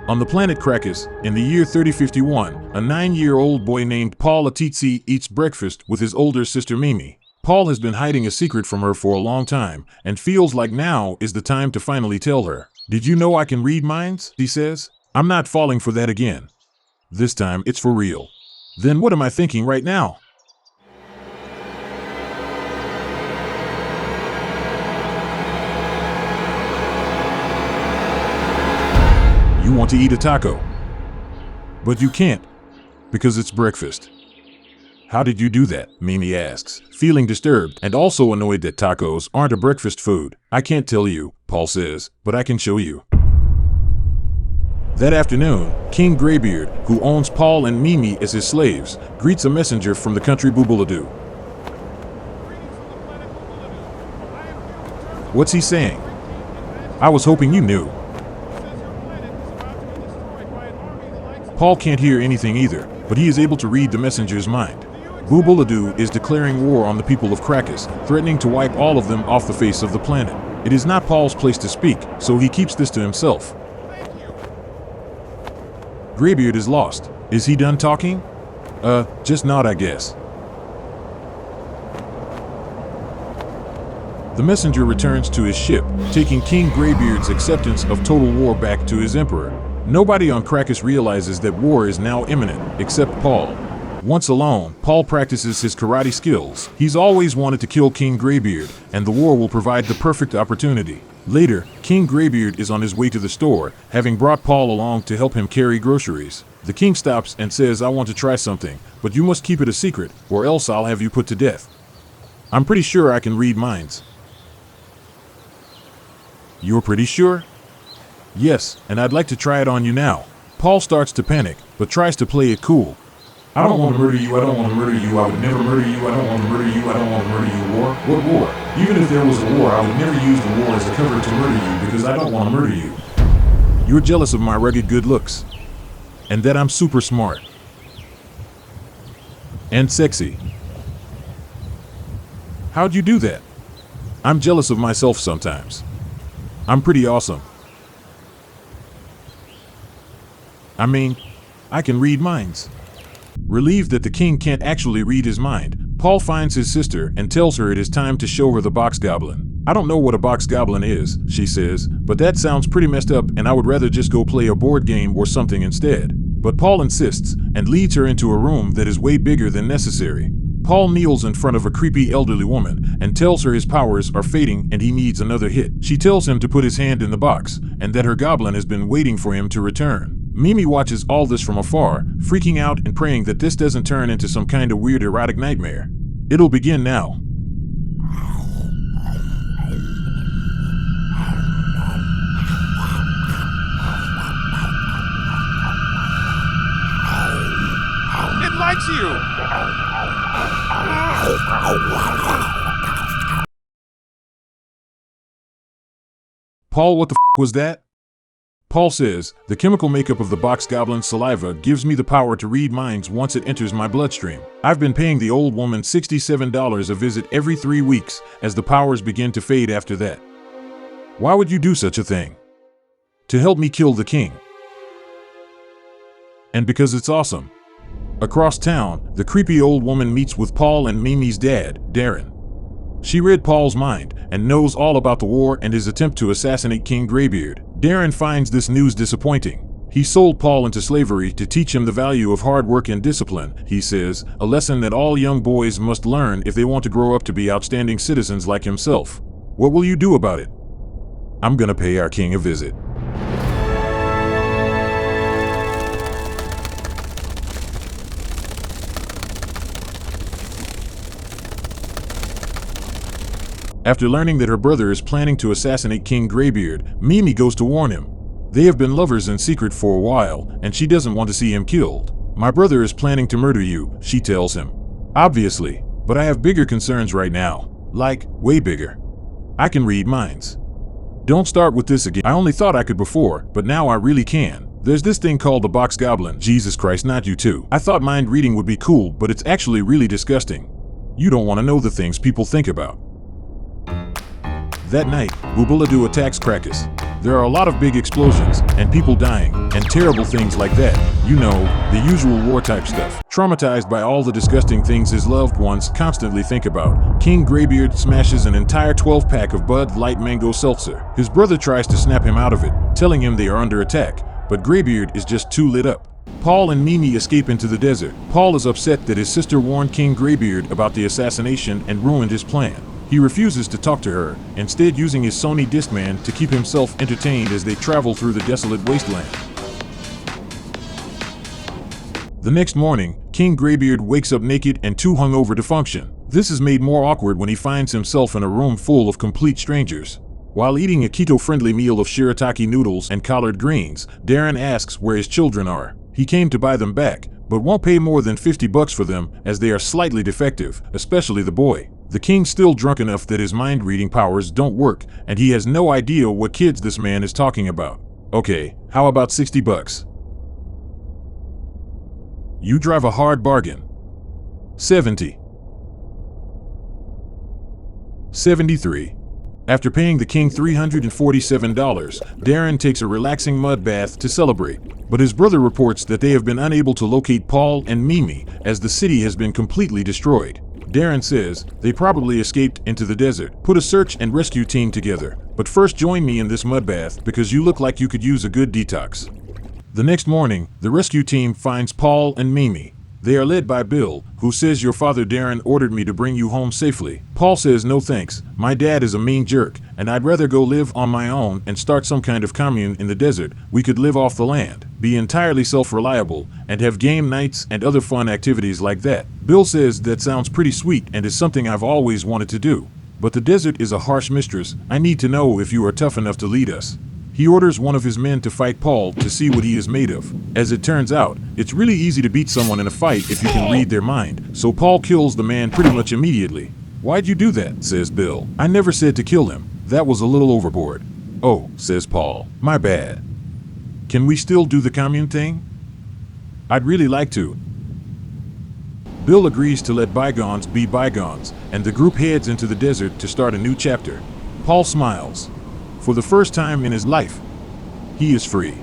On the planet Crakis, in the year 3051, a 9-year-old boy named Paul Ateetsee eats breakfast with his older sister Mimi. Paul has been hiding a secret from her for a long time and feels like now is the time to finally tell her. "Did you know I can read minds?" he says. "I'm not falling for that again. This time it's for real." Then what am I thinking right now? You want to eat a taco, but you can't because it's breakfast. "How did you do that?" Mimi asks, feeling disturbed and also annoyed that tacos aren't a breakfast food. "I can't tell you," Paul says, "but I can show you." That afternoon, King Greybeard, who owns Paul and Mimi as his slaves, greets a messenger from the country Boobaloo. What's he saying? I was hoping you knew. Paul can't hear anything either, but he is able to read the messenger's mind. Boobaloo is declaring war on the people of Crakis, threatening to wipe all of them off the face of the planet. It is not Paul's place to speak, so he keeps this to himself. Greybeard is lost. Is he done talking? Just not, I guess. The messenger returns to his ship, taking King Greybeard's acceptance of total war back to his emperor. Nobody on Crakis realizes that war is now imminent, except Paul. Once alone, Paul practices his karate skills. He's always wanted to kill King Greybeard, and the war will provide the perfect opportunity. Later, King Greybeard is on his way to the store, having brought Paul along to help him carry groceries. The king stops and says, "I want to try something, but you must keep it a secret, or else I'll have you put to death. I'm pretty sure I can read minds." "You're pretty sure?" "Yes, and I'd like to try it on you now." Paul starts to panic, but tries to play it cool. "I don't want to murder you, I don't want to murder you, I would never murder you, I don't want to murder you, I don't want to murder you. War? What war? Even if there was a war, I would never use the war as a cover to murder you because I don't want to murder you. You're jealous of my rugged good looks, and that I'm super smart and sexy. How'd you do that? I'm jealous of myself sometimes. I'm pretty awesome. I mean, I can read minds." Relieved that the king can't actually read his mind, Paul finds his sister and tells her it is time to show her the box goblin. "I don't know what a box goblin is," she says, "but that sounds pretty messed up and I would rather just go play a board game or something instead." But Paul insists and leads her into a room that is way bigger than necessary. Paul kneels in front of a creepy elderly woman and tells her his powers are fading and he needs another hit. She tells him to put his hand in the box and that her goblin has been waiting for him to return. Mimi watches all this from afar, freaking out and praying that this doesn't turn into some kind of weird erotic nightmare. It'll begin now. It likes you! Paul, what the f was that? Paul says, "The chemical makeup of the box goblin's saliva gives me the power to read minds once it enters my bloodstream. I've been paying the old woman $67 a visit every 3 weeks as the powers begin to fade after that. Why would you do such a thing? To help me kill the king. And because it's awesome." Across town, the creepy old woman meets with Paul and Mimi's dad, Darren. She read Paul's mind and knows all about the war and his attempt to assassinate King Greybeard. Darren finds this news disappointing. He sold Paul into slavery to teach him the value of hard work and discipline, he says, a lesson that all young boys must learn if they want to grow up to be outstanding citizens like himself. What will you do about it? I'm gonna pay our king a visit. After learning that her brother is planning to assassinate King Greybeard, Mimi goes to warn him. They have been lovers in secret for a while, and she doesn't want to see him killed. "My brother is planning to murder you," she tells him. "Obviously, but I have bigger concerns right now. Like, way bigger. I can read minds. Don't start with this again. I only thought I could before, but now I really can. There's this thing called the box goblin." "Jesus Christ, not you too. I thought mind reading would be cool, but it's actually really disgusting. You don't want to know the things people think about." That night, Boobaloo attacks Crakis. There are a lot of big explosions, and people dying, and terrible things like that. You know, the usual war-type stuff. Traumatized by all the disgusting things his loved ones constantly think about, King Graybeard smashes an entire 12-pack of Bud Light Mango Seltzer. His brother tries to snap him out of it, telling him they are under attack, but Graybeard is just too lit up. Paul and Mimi escape into the desert. Paul is upset that his sister warned King Graybeard about the assassination and ruined his plan. He refuses to talk to her, instead using his Sony Discman to keep himself entertained as they travel through the desolate wasteland. The next morning, King Graybeard wakes up naked and too hungover to function. This is made more awkward when he finds himself in a room full of complete strangers. While eating a keto-friendly meal of shirataki noodles and collard greens, Darren asks where his children are. He came to buy them back, but won't pay more than $50 for them as they are slightly defective, especially the boy. The king's still drunk enough that his mind-reading powers don't work, and he has no idea what kids this man is talking about. Okay, how about $60? You drive a hard bargain. 70. 73. After paying the king $347, Darren takes a relaxing mud bath to celebrate. But his brother reports that they have been unable to locate Paul and Mimi as the city has been completely destroyed. Darren says they probably escaped into the desert. Put a search and rescue team together, but first join me in this mud bath because you look like you could use a good detox. The next morning, the rescue team finds Paul and Mimi. They are led by Bill, who says your father Darren ordered me to bring you home safely. Paul says no thanks, my dad is a mean jerk, and I'd rather go live on my own and start some kind of commune in the desert. We could live off the land, be entirely self-reliable, and have game nights and other fun activities like that. Bill says that sounds pretty sweet and is something I've always wanted to do. But the desert is a harsh mistress. I need to know if you are tough enough to lead us. He orders one of his men to fight Paul to see what he is made of. As it turns out, it's really easy to beat someone in a fight if you can read their mind, so Paul kills the man pretty much immediately. Why'd you do that? Says Bill. I never said to kill him. That was a little overboard. Oh, says Paul. My bad. Can we still do the commune thing? I'd really like to. Bill agrees to let bygones be bygones, and the group heads into the desert to start a new chapter. Paul smiles. For the first time in his life, he is free.